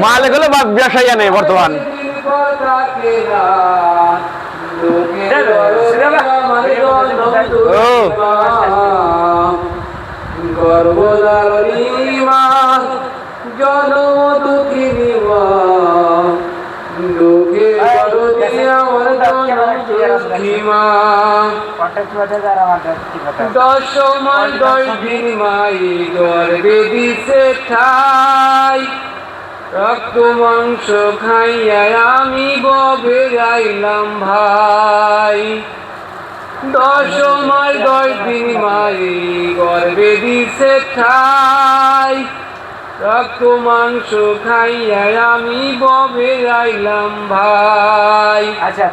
মালিক হলো ব্যবসায়ী নেই বর্তমান। দশমাই 10 দিন মাই গর্বে দিছে ঠাই, রক্ত মাংস খাইয়া আমি ববে যাইলাম ভাই। 10 দিন মাই গর্বে দিছে ঠাই, রক্ত মাংস খাইয়া আমি ববে যাইলাম ভাই। আচ্ছা